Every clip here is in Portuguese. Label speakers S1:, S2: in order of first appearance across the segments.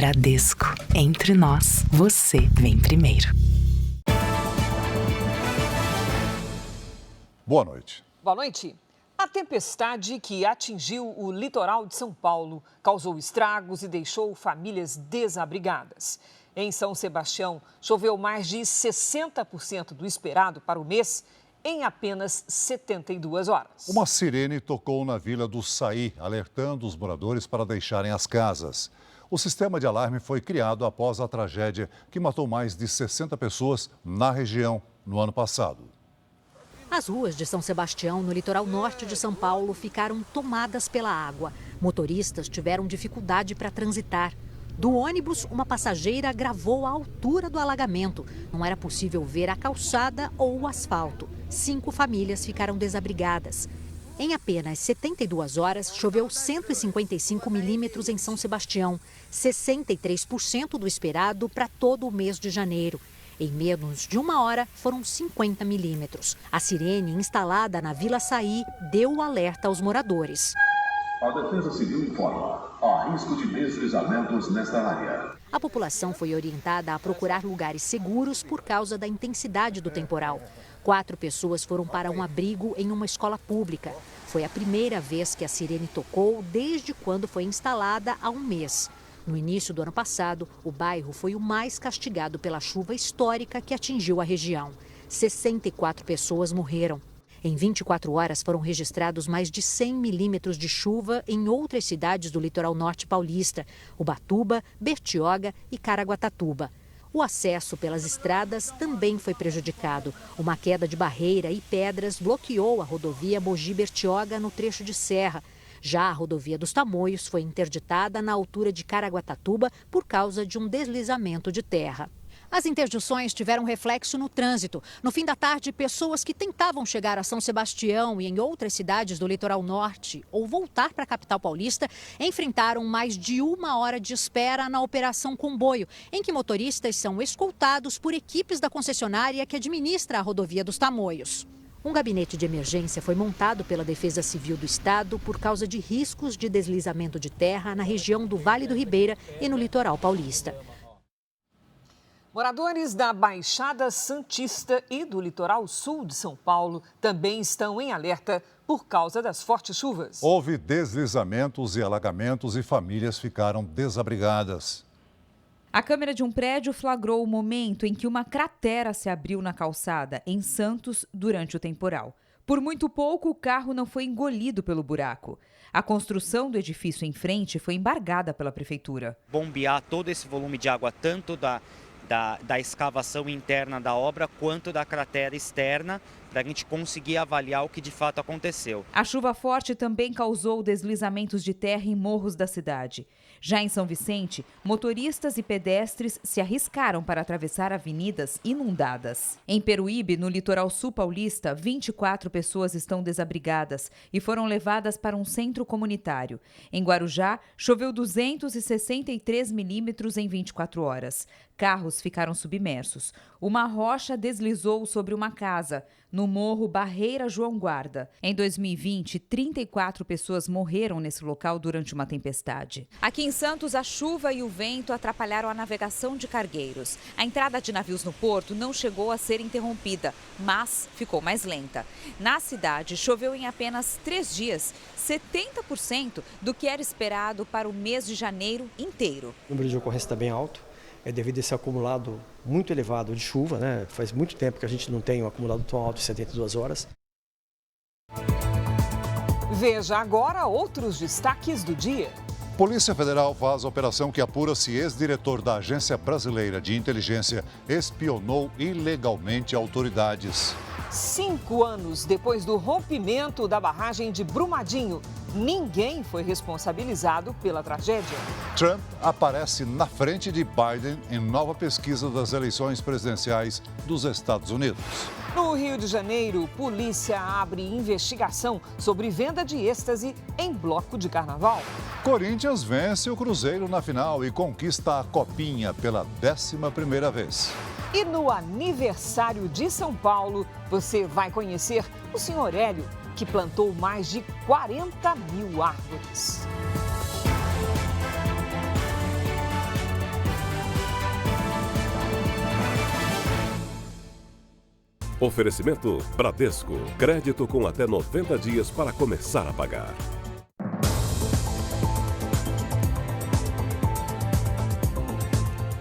S1: Bradesco. Entre nós, você vem primeiro.
S2: Boa noite.
S3: Boa noite. A tempestade que atingiu o litoral de São Paulo causou estragos e deixou famílias desabrigadas. Em São Sebastião, choveu mais de 60% do esperado para o mês em apenas 72 horas.
S2: Uma sirene tocou na Vila do Saí, alertando os moradores para deixarem as casas. O sistema de alarme foi criado após a tragédia que matou mais de 60 pessoas na região no ano passado.
S4: As ruas de São Sebastião, no litoral norte de São Paulo, ficaram tomadas pela água. Motoristas tiveram dificuldade para transitar. Do ônibus, uma passageira gravou a altura do alagamento. Não era possível ver a calçada ou o asfalto. 5 famílias ficaram desabrigadas. Em apenas 72 horas, choveu 155 milímetros em São Sebastião, 63% do esperado para todo o mês de janeiro. Em menos de uma hora, foram 50 milímetros. A sirene instalada na Vila Saí deu o alerta aos moradores.
S5: A Defesa Civil informa: há risco de deslizamentos nesta área.
S4: A população foi orientada a procurar lugares seguros por causa da intensidade do temporal. 4 pessoas foram para um abrigo em uma escola pública. Foi a primeira vez que a sirene tocou desde quando foi instalada há um mês. No início do ano passado, o bairro foi o mais castigado pela chuva histórica que atingiu a região. 64 pessoas morreram. Em 24 horas foram registrados mais de 100 milímetros de chuva em outras cidades do litoral norte paulista, Ubatuba, Bertioga e Caraguatatuba. O acesso pelas estradas também foi prejudicado. Uma queda de barreira e pedras bloqueou a rodovia Mogi-Bertioga no trecho de serra. Já a rodovia dos Tamoios foi interditada na altura de Caraguatatuba por causa de um deslizamento de terra. As interdições tiveram reflexo no trânsito. No fim da tarde, pessoas que tentavam chegar a São Sebastião e em outras cidades do litoral norte ou voltar para a capital paulista enfrentaram mais de 1 hora de espera na Operação Comboio, em que motoristas são escoltados por equipes da concessionária que administra a rodovia dos Tamoios. Um gabinete de emergência foi montado pela Defesa Civil do Estado por causa de riscos de deslizamento de terra na região do Vale do Ribeira e no litoral paulista.
S3: Moradores da Baixada Santista e do litoral sul de São Paulo também estão em alerta por causa das fortes chuvas.
S2: Houve deslizamentos e alagamentos e famílias ficaram desabrigadas.
S6: A câmera de um prédio flagrou o momento em que uma cratera se abriu na calçada, em Santos, durante o temporal. Por muito pouco, o carro não foi engolido pelo buraco. A construção do edifício em frente foi embargada pela prefeitura.
S7: Bombear todo esse volume de água, tanto da escavação interna da obra quanto da cratera externa, para a gente conseguir avaliar o que de fato aconteceu.
S6: A chuva forte também causou deslizamentos de terra em morros da cidade. Já em São Vicente, motoristas e pedestres se arriscaram para atravessar avenidas inundadas. Em Peruíbe, no litoral sul paulista, 24 pessoas estão desabrigadas e foram levadas para um centro comunitário. Em Guarujá, choveu 263 milímetros em 24 horas. Carros ficaram submersos. Uma rocha deslizou sobre uma casa, no morro Barreira João Guarda. Em 2020, 34 pessoas morreram nesse local durante uma tempestade. Aqui em Santos, a chuva e o vento atrapalharam a navegação de cargueiros. A entrada de navios no porto não chegou a ser interrompida, mas ficou mais lenta. Na cidade, choveu em apenas 3 dias, 70% do que era esperado para o mês de janeiro inteiro.
S8: O número de ocorrência está bem alto. É devido a esse acumulado muito elevado de chuva, né? Faz muito tempo que a gente não tem um acumulado tão alto de 72 horas.
S3: Veja agora outros destaques do dia.
S2: Polícia Federal faz operação que apura se ex-diretor da Agência Brasileira de Inteligência espionou ilegalmente autoridades.
S3: 5 anos depois do rompimento da barragem de Brumadinho, ninguém foi responsabilizado pela tragédia.
S2: Trump aparece na frente de Biden em nova pesquisa das eleições presidenciais dos Estados Unidos.
S3: No Rio de Janeiro, polícia abre investigação sobre venda de êxtase em bloco de carnaval.
S2: Corinthians vence o Cruzeiro na final e conquista a Copinha pela 11ª vez.
S3: E no aniversário de São Paulo, você vai conhecer o senhor Hélio, que plantou mais de 40 mil árvores.
S9: Oferecimento Bradesco. Crédito com até 90 dias para começar a pagar.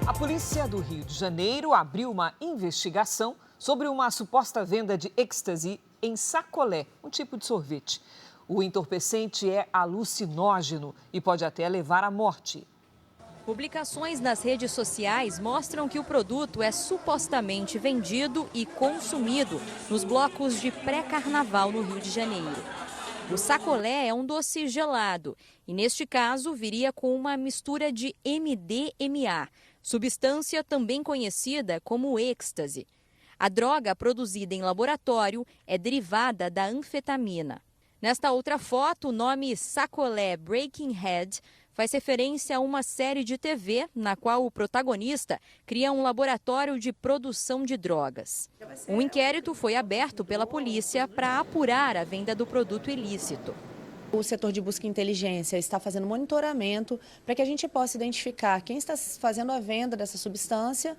S3: A polícia do Rio de Janeiro abriu uma investigação sobre uma suposta venda de êxtase em sacolé, um tipo de sorvete. O entorpecente é alucinógeno e pode até levar à morte.
S10: Publicações nas redes sociais mostram que o produto é supostamente vendido e consumido nos blocos de pré-carnaval no Rio de Janeiro. O sacolé é um doce gelado e, neste caso, viria com uma mistura de MDMA, substância também conhecida como êxtase. A droga produzida em laboratório é derivada da anfetamina. Nesta outra foto, o nome Sacolé Breaking Head faz referência a uma série de TV na qual o protagonista cria um laboratório de produção de drogas. Um inquérito foi aberto pela polícia para apurar a venda do produto ilícito.
S11: O setor de busca e inteligência está fazendo monitoramento para que a gente possa identificar quem está fazendo a venda dessa substância,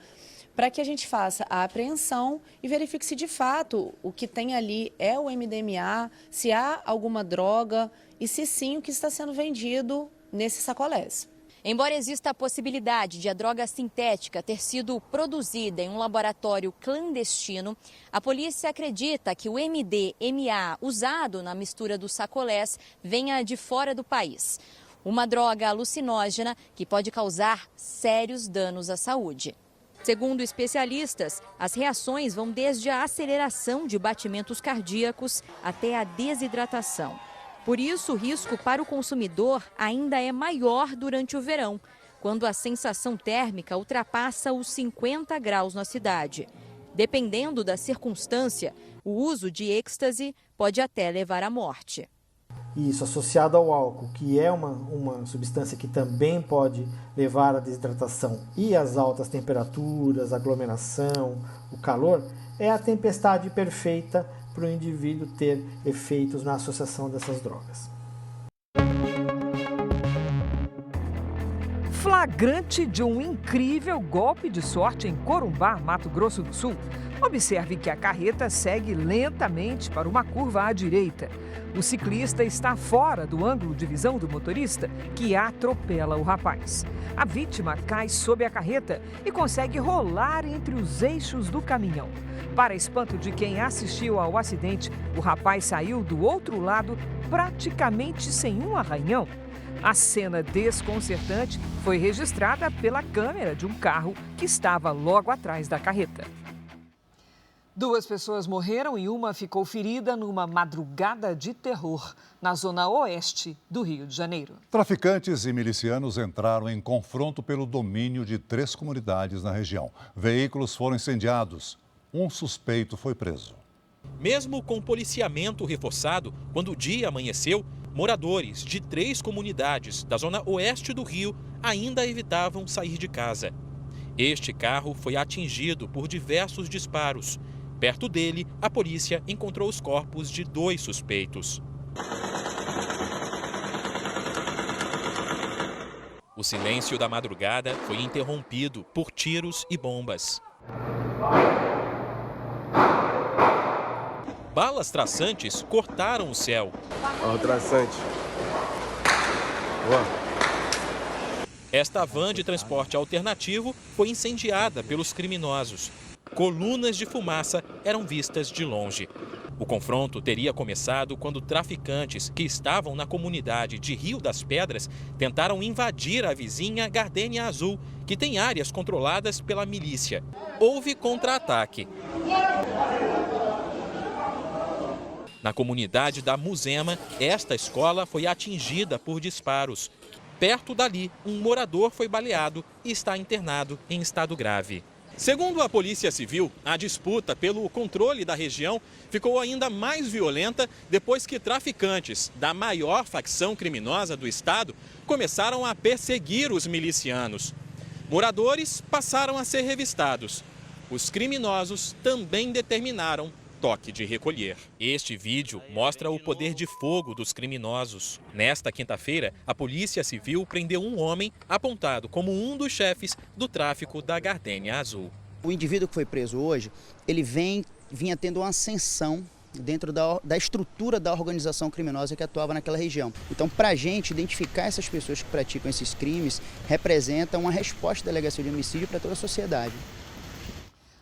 S11: para que a gente faça a apreensão e verifique se de fato o que tem ali é o MDMA, se há alguma droga e se sim o que está sendo vendido nesses sacolés.
S10: Embora exista a possibilidade de a droga sintética ter sido produzida em um laboratório clandestino, a polícia acredita que o MDMA usado na mistura dos sacolés venha de fora do país. Uma droga alucinógena que pode causar sérios danos à saúde. Segundo especialistas, as reações vão desde a aceleração de batimentos cardíacos até a desidratação. Por isso, o risco para o consumidor ainda é maior durante o verão, quando a sensação térmica ultrapassa os 50 graus na cidade. Dependendo da circunstância, o uso de êxtase pode até levar à morte.
S12: Isso associado ao álcool, que é uma substância que também pode levar à desidratação e às altas temperaturas, aglomeração, o calor, é a tempestade perfeita para o indivíduo ter efeitos na associação dessas drogas.
S3: Flagrante de um incrível golpe de sorte em Corumbá, Mato Grosso do Sul. Observe que a carreta segue lentamente para uma curva à direita. O ciclista está fora do ângulo de visão do motorista, que atropela o rapaz. A vítima cai sob a carreta e consegue rolar entre os eixos do caminhão. Para espanto de quem assistiu ao acidente, o rapaz saiu do outro lado praticamente sem um arranhão. A cena desconcertante foi registrada pela câmera de um carro que estava logo atrás da carreta. 2 pessoas morreram e uma ficou ferida numa madrugada de terror na zona oeste do Rio de Janeiro.
S2: Traficantes e milicianos entraram em confronto pelo domínio de 3 comunidades na região. Veículos foram incendiados. Um suspeito foi preso.
S13: Mesmo com policiamento reforçado, quando o dia amanheceu, moradores de 3 comunidades da zona oeste do Rio ainda evitavam sair de casa. Este carro foi atingido por diversos disparos. Perto dele, a polícia encontrou os corpos de 2 suspeitos. O silêncio da madrugada foi interrompido por tiros e bombas. Balas traçantes cortaram o céu.
S14: Ó, o traçante. Boa.
S13: Esta van de transporte alternativo foi incendiada pelos criminosos. Colunas de fumaça eram vistas de longe. O confronto teria começado quando traficantes que estavam na comunidade de Rio das Pedras tentaram invadir a vizinha Gardênia Azul, que tem áreas controladas pela milícia. Houve contra-ataque. Na comunidade da Muzema, esta escola foi atingida por disparos. Perto dali, um morador foi baleado e está internado em estado grave. Segundo a Polícia Civil, a disputa pelo controle da região ficou ainda mais violenta depois que traficantes da maior facção criminosa do estado começaram a perseguir os milicianos. Moradores passaram a ser revistados. Os criminosos também determinaram toque de recolher. Este vídeo mostra o poder de fogo dos criminosos. Nesta quinta-feira, a Polícia Civil prendeu um homem apontado como um dos chefes do tráfico da Gardênia Azul.
S15: O indivíduo que foi preso hoje, ele vem
S14: vinha tendo uma ascensão dentro da estrutura da organização criminosa que atuava naquela região. Então, para a gente, identificar essas pessoas que praticam esses crimes representa uma resposta da Delegacia de Homicídio para toda a sociedade.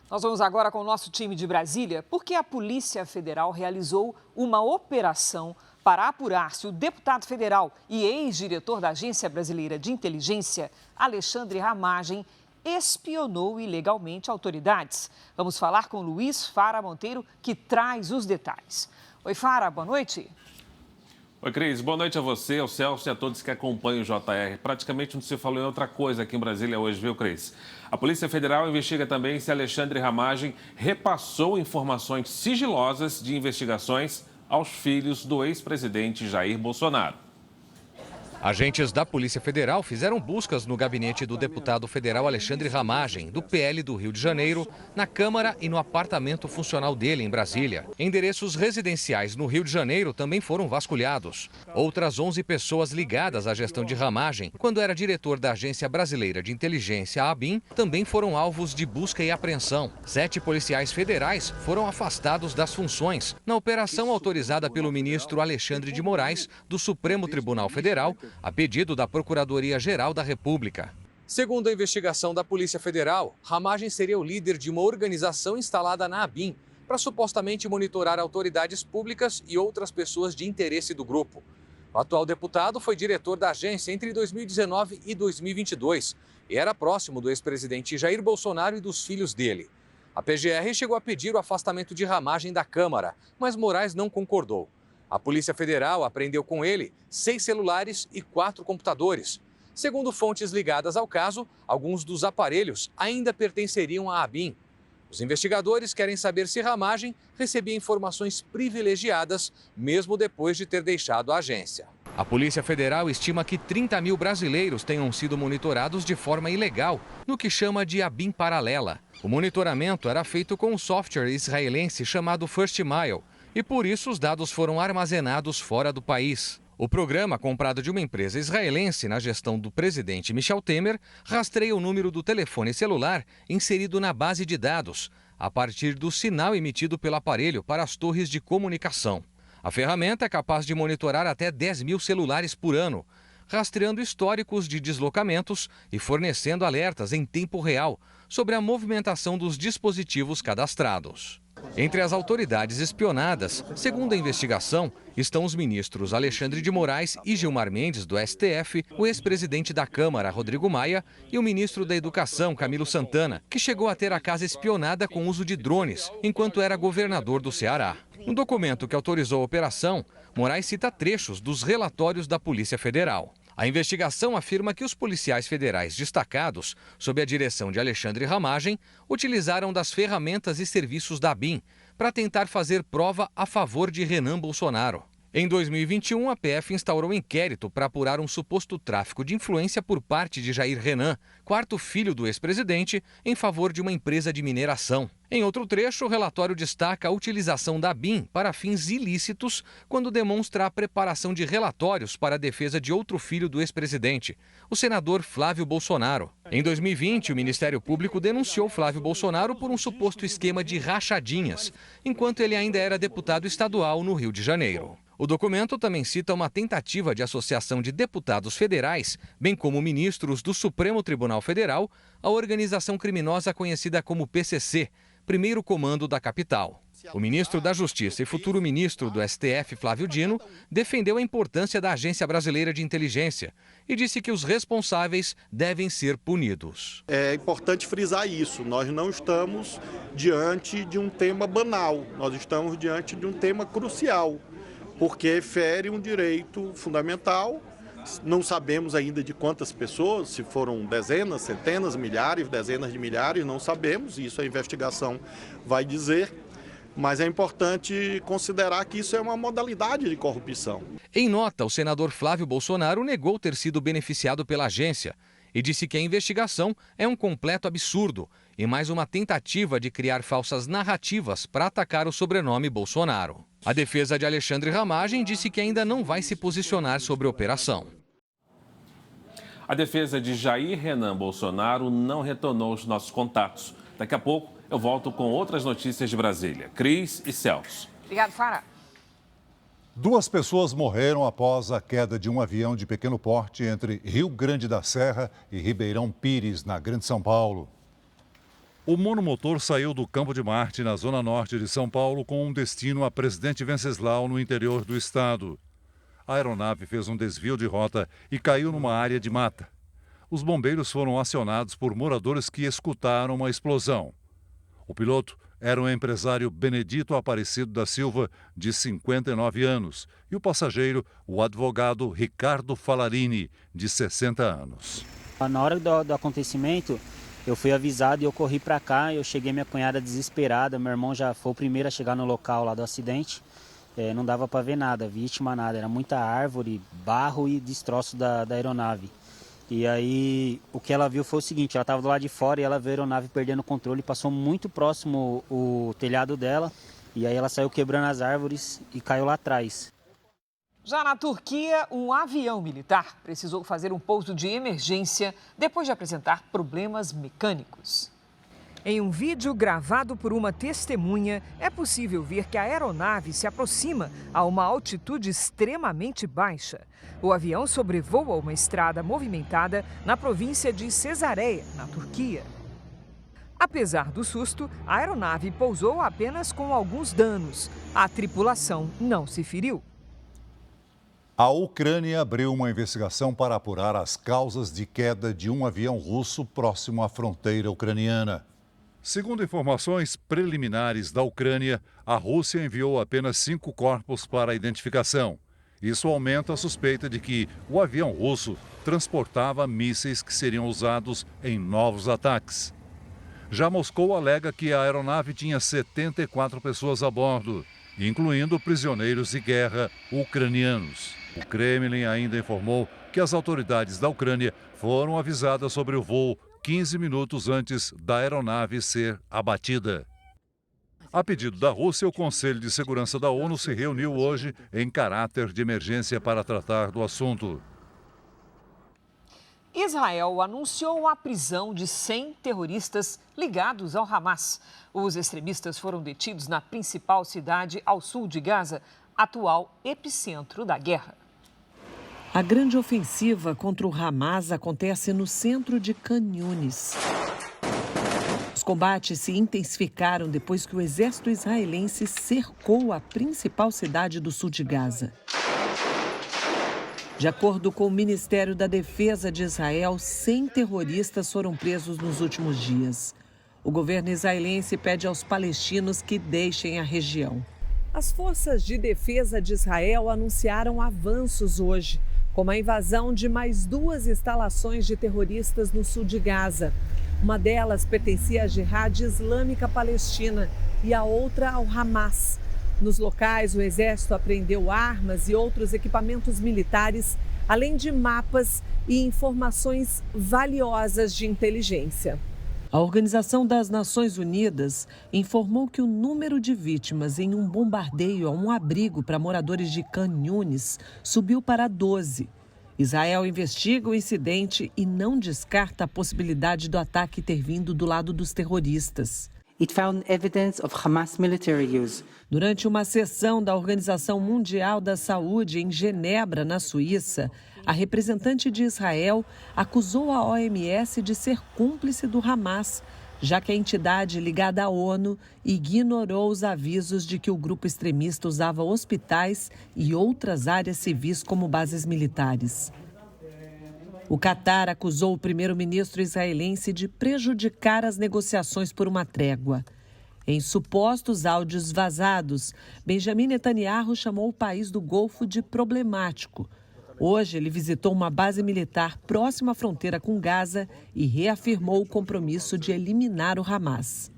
S3: Nós vamos agora com o nosso time de Brasília, porque a Polícia Federal realizou uma operação para apurar se o deputado federal e ex-diretor da Agência Brasileira de Inteligência, Alexandre Ramagem, espionou ilegalmente autoridades. Vamos falar com Luiz Fara Monteiro, que traz os detalhes. Oi, Fara, boa noite.
S15: Oi, Cris, boa noite a você, ao Celso e a todos que acompanham o JR. Praticamente não se falou em outra coisa aqui em Brasília hoje, viu, Cris? A Polícia Federal investiga também se Alexandre Ramagem repassou informações sigilosas de investigações aos filhos do ex-presidente Jair Bolsonaro.
S16: Agentes da Polícia Federal fizeram buscas no gabinete do deputado federal Alexandre Ramagem, do PL do Rio de Janeiro, na Câmara e no apartamento funcional dele em Brasília. Endereços residenciais no Rio de Janeiro também foram vasculhados. Outras 11 pessoas ligadas à gestão de Ramagem, quando era diretor da Agência Brasileira de Inteligência, a ABIN, também foram alvos de busca e apreensão. 7 policiais federais foram afastados das funções na operação autorizada pelo ministro Alexandre de Moraes, do Supremo Tribunal Federal, a pedido da Procuradoria-Geral da República. Segundo a investigação da Polícia Federal, Ramagem seria o líder de uma organização instalada na ABIN para supostamente monitorar autoridades públicas e outras pessoas de interesse do grupo. O atual deputado foi diretor da agência entre 2019 e 2022 e era próximo do ex-presidente Jair Bolsonaro e dos filhos dele. A PGR chegou a pedir o afastamento de Ramagem da Câmara, mas Moraes não concordou. A Polícia Federal apreendeu com ele 6 celulares e 4 computadores. Segundo fontes ligadas ao caso, alguns dos aparelhos ainda pertenceriam à ABIN. Os investigadores querem saber se Ramagem recebia informações privilegiadas, mesmo depois de ter deixado a agência. A Polícia Federal estima que 30 mil brasileiros tenham sido monitorados de forma ilegal, no que chama de ABIN paralela. O monitoramento era feito com um software israelense chamado First Mile, e por isso os dados foram armazenados fora do país. O programa, comprado de uma empresa israelense na gestão do presidente Michel Temer, rastreia o número do telefone celular inserido na base de dados, a partir do sinal emitido pelo aparelho para as torres de comunicação. A ferramenta é capaz de monitorar até 10 mil celulares por ano, rastreando históricos de deslocamentos e fornecendo alertas em tempo real sobre a movimentação dos dispositivos cadastrados. Entre as autoridades espionadas, segundo a investigação, estão os ministros Alexandre de Moraes e Gilmar Mendes, do STF, o ex-presidente da Câmara, Rodrigo Maia, e o ministro da Educação, Camilo Santana, que chegou a ter a casa espionada com uso de drones, enquanto era governador do Ceará. No documento que autorizou a operação, Moraes cita trechos dos relatórios da Polícia Federal. A investigação afirma que os policiais federais destacados, sob a direção de Alexandre Ramagem, utilizaram das ferramentas e serviços da ABIN para tentar fazer prova a favor de Renan Bolsonaro. Em 2021, a PF instaurou um inquérito para apurar um suposto tráfico de influência por parte de Jair Renan, quarto filho do ex-presidente, em favor de uma empresa de mineração. Em outro trecho, o relatório destaca a utilização da ABIN para fins ilícitos, quando demonstra a preparação de relatórios para a defesa de outro filho do ex-presidente, o senador Flávio Bolsonaro. Em 2020, o Ministério Público denunciou Flávio Bolsonaro por um suposto esquema de rachadinhas, enquanto ele ainda era deputado estadual no Rio de Janeiro. O documento também cita uma tentativa de associação de deputados federais, bem como ministros do Supremo Tribunal Federal, à organização criminosa conhecida como PCC, Primeiro Comando da Capital. O ministro da Justiça e futuro ministro do STF, Flávio Dino, defendeu a importância da Agência Brasileira de Inteligência e disse que os responsáveis devem ser punidos.
S17: É importante frisar isso. Nós não estamos diante de um tema banal, nós estamos diante de um tema crucial, porque fere um direito fundamental. Não sabemos ainda de quantas pessoas, se foram dezenas, centenas, milhares, dezenas de milhares, não sabemos, isso a investigação vai dizer, mas é importante considerar que isso é uma modalidade de corrupção.
S16: Em nota, o senador Flávio Bolsonaro negou ter sido beneficiado pela agência e disse que a investigação é um completo absurdo e mais uma tentativa de criar falsas narrativas para atacar o sobrenome Bolsonaro. A defesa de Alexandre Ramagem disse que ainda não vai se posicionar sobre a operação.
S15: A defesa de Jair Renan Bolsonaro não retornou os nossos contatos. Daqui a pouco Eu volto com outras notícias de Brasília. Cris e Celso.
S3: Obrigado, Fara.
S2: 2 pessoas morreram após a queda de um avião de pequeno porte entre Rio Grande da Serra e Ribeirão Pires, na Grande São Paulo. O monomotor saiu do Campo de Marte, na zona norte de São Paulo, com um destino a Presidente Venceslau, no interior do estado. A aeronave fez um desvio de rota e caiu numa área de mata. Os bombeiros foram acionados por moradores que escutaram uma explosão. O piloto era o empresário Benedito Aparecido da Silva, de 59 anos, e o passageiro, o advogado Ricardo Falarini, de 60 anos.
S18: Na hora do acontecimento, eu fui avisado e eu corri para cá. Eu cheguei, minha cunhada desesperada, meu irmão já foi o primeiro a chegar no local lá do acidente. Não dava para ver nada, vítima nada, era muita árvore, barro e destroço da aeronave. E aí o que ela viu foi o seguinte: ela estava do lado de fora e ela viu a aeronave perdendo o controle, passou muito próximo o telhado dela e aí ela saiu quebrando as árvores e caiu lá atrás.
S3: Já na Turquia, um avião militar precisou fazer um pouso de emergência depois de apresentar problemas mecânicos. Em um vídeo gravado por uma testemunha, é possível ver que a aeronave se aproxima a uma altitude extremamente baixa. O avião sobrevoa uma estrada movimentada na província de Cesareia, na Turquia. Apesar do susto, a aeronave pousou apenas com alguns danos. A tripulação não se feriu.
S2: A Ucrânia abriu uma investigação para apurar as causas de queda de um avião russo próximo à fronteira ucraniana. Segundo informações preliminares da Ucrânia, a Rússia enviou apenas 5 corpos para a identificação. Isso aumenta a suspeita de que o avião russo transportava mísseis que seriam usados em novos ataques. Já Moscou alega que a aeronave tinha 74 pessoas a bordo, incluindo prisioneiros de guerra ucranianos. O Kremlin ainda informou que as autoridades da Ucrânia foram avisadas sobre o voo 15 minutos antes da aeronave ser abatida. A pedido da Rússia, o Conselho de Segurança da ONU se reuniu hoje em caráter de emergência para tratar do assunto.
S3: Israel anunciou a prisão de 100 terroristas ligados ao Hamas. Os extremistas foram detidos na principal cidade ao sul de Gaza, atual epicentro da guerra.
S19: A grande ofensiva contra o Hamas acontece no centro de Khan Yunis. Os combates se intensificaram depois que o exército israelense cercou a principal cidade do sul de Gaza. De acordo com o Ministério da Defesa de Israel, 100 terroristas foram presos nos últimos dias. O governo israelense pede aos palestinos que deixem a região.
S20: As forças de defesa de Israel anunciaram avanços hoje, como a invasão de mais 2 instalações de terroristas no sul de Gaza. Uma delas pertencia à Jihad Islâmica Palestina e a outra ao Hamas. Nos locais, o exército apreendeu armas e outros equipamentos militares, além de mapas e informações valiosas de inteligência.
S19: A Organização das Nações Unidas informou que o número de vítimas em um bombardeio a um abrigo para moradores de Khan Yunis subiu para 12. Israel investiga o incidente e não descarta a possibilidade do ataque ter vindo do lado dos terroristas.
S21: It found evidence of Hamas military use.
S19: Durante uma sessão da Organização Mundial da Saúde em Genebra, na Suíça, a representante de Israel acusou a OMS de ser cúmplice do Hamas, já que a entidade ligada à ONU ignorou os avisos de que o grupo extremista usava hospitais e outras áreas civis como bases militares. O Catar acusou o primeiro-ministro israelense de prejudicar as negociações por uma trégua. Em supostos áudios vazados, Benjamin Netanyahu chamou o país do Golfo de problemático. Hoje, ele visitou uma base militar próxima à fronteira com Gaza e reafirmou o compromisso de eliminar o Hamas.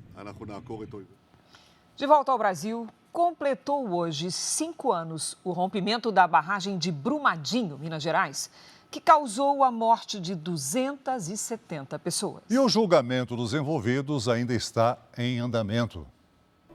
S3: De volta ao Brasil, completou hoje 5 anos o rompimento da barragem de Brumadinho, Minas Gerais, que causou a morte de 270 pessoas.
S2: E o julgamento dos envolvidos ainda está em andamento.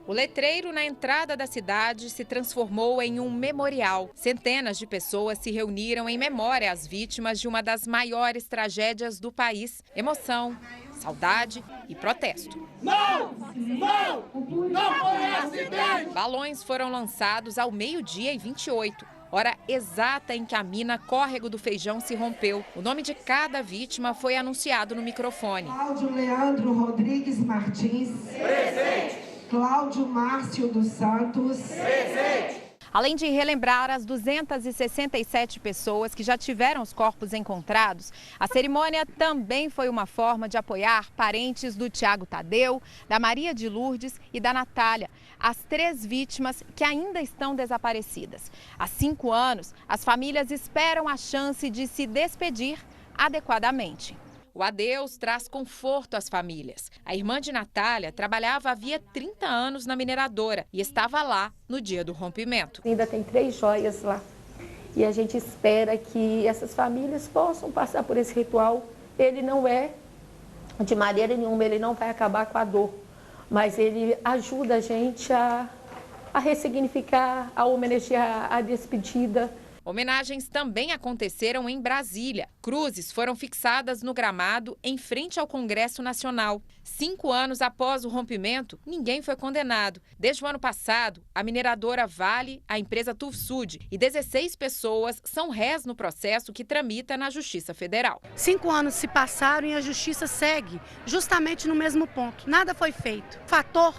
S1: O letreiro na entrada da cidade se transformou em um memorial. Centenas de pessoas se reuniram em memória às vítimas de uma das maiores tragédias do país. Emoção, saudade e protesto.
S22: Não! Não! Não foi acidente!
S1: Balões foram lançados ao 12h28. Hora exata em que a mina Córrego do Feijão se rompeu. O nome de cada vítima foi anunciado no microfone.
S23: Cláudio Leandro Rodrigues Martins.
S22: Presente.
S23: Cláudio Márcio dos Santos.
S22: Presente.
S1: Além de relembrar as 267 pessoas que já tiveram os corpos encontrados, a cerimônia também foi uma forma de apoiar parentes do Tiago Tadeu, da Maria de Lourdes e da Natália, as 3 vítimas que ainda estão desaparecidas. Há 5 anos, as famílias esperam a chance de se despedir adequadamente. O adeus traz conforto às famílias. A irmã de Natália trabalhava havia 30 anos na mineradora e estava lá no dia do rompimento.
S24: Ainda tem 3 joias lá e a gente espera que essas famílias possam passar por esse ritual. Ele não é, de maneira nenhuma, ele não vai acabar com a dor, mas ele ajuda a gente a ressignificar, a homenagear a despedida.
S1: Homenagens também aconteceram em Brasília. Cruzes foram fixadas no gramado em frente ao Congresso Nacional. 5 anos após o rompimento, ninguém foi condenado. Desde o ano passado, a mineradora Vale, a empresa Tuvsud e 16 pessoas são réis no processo que tramita na Justiça Federal.
S25: 5 anos se passaram e a Justiça segue justamente no mesmo ponto. Nada foi feito. O fator,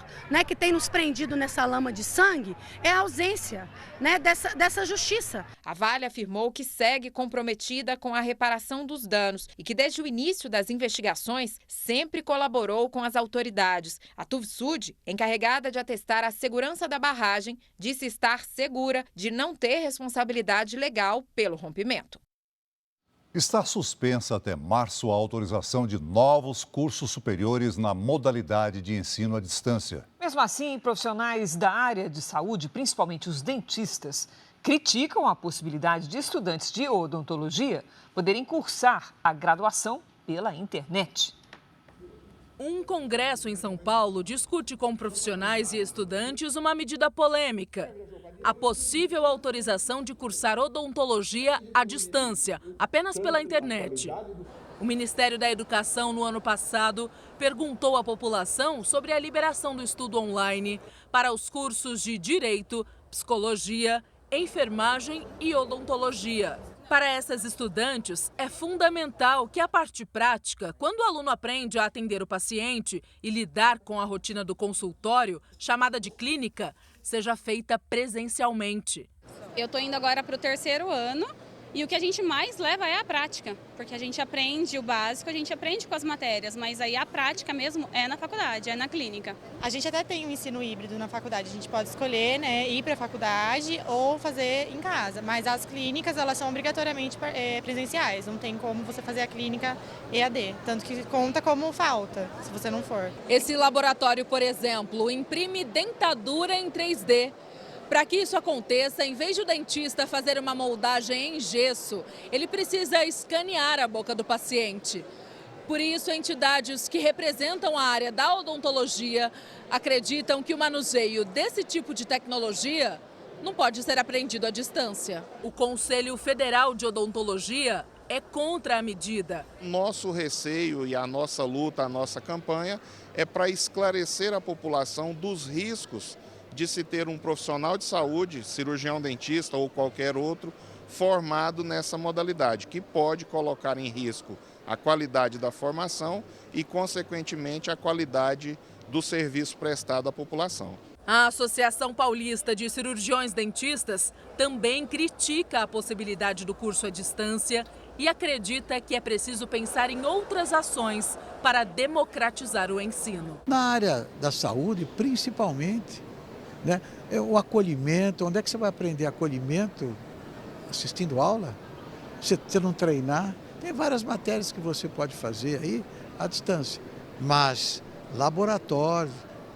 S25: que tem nos prendido nessa lama de sangue é a ausência, dessa justiça.
S1: A Vale afirmou que segue comprometida com a reparação dos danos e que desde o início das investigações sempre colaborou com as autoridades. A Tuvsud, encarregada de atestar a segurança da barragem, disse estar segura de não ter responsabilidade legal pelo rompimento.
S2: Está suspensa até março a autorização de novos cursos superiores na modalidade de ensino à distância.
S3: Mesmo assim, profissionais da área de saúde, principalmente os dentistas, criticam a possibilidade de estudantes de odontologia poderem cursar a graduação pela internet.
S26: Um congresso em São Paulo discute com profissionais e estudantes uma medida polêmica: a possível autorização de cursar odontologia à distância, apenas pela internet. O Ministério da Educação, no ano passado, perguntou à população sobre a liberação do estudo online para os cursos de Direito, Psicologia, Enfermagem e Odontologia. Para essas estudantes, é fundamental que a parte prática, quando o aluno aprende a atender o paciente e lidar com a rotina do consultório, chamada de clínica, seja feita presencialmente.
S27: Eu estou indo agora para o 3º ano e o que a gente mais leva é a prática, porque a gente aprende o básico, a gente aprende com as matérias, mas aí a prática mesmo é na faculdade, é na clínica.
S28: A gente até tem um ensino híbrido na faculdade, a gente pode escolher, ir para a faculdade ou fazer em casa, mas as clínicas elas são obrigatoriamente presenciais, não tem como você fazer a clínica EAD, tanto que conta como falta, se você não for.
S26: Esse laboratório, por exemplo, imprime dentadura em 3D. Para que isso aconteça, em vez de o dentista fazer uma moldagem em gesso, ele precisa escanear a boca do paciente. Por isso, entidades que representam a área da odontologia acreditam que o manuseio desse tipo de tecnologia não pode ser aprendido à distância. O Conselho Federal de Odontologia é contra a medida.
S29: Nosso receio e a nossa luta, a nossa campanha é para esclarecer a população dos riscos de se ter um profissional de saúde, cirurgião dentista ou qualquer outro, formado nessa modalidade, que pode colocar em risco a qualidade da formação e, consequentemente, a qualidade do serviço prestado à população.
S26: A Associação Paulista de Cirurgiões Dentistas também critica a possibilidade do curso à distância e acredita que é preciso pensar em outras ações para democratizar o ensino.
S30: Na área da saúde, principalmente, o acolhimento, onde é que você vai aprender acolhimento? Assistindo aula? Você não treinar? Tem várias matérias que você pode fazer aí à distância, mas laboratório,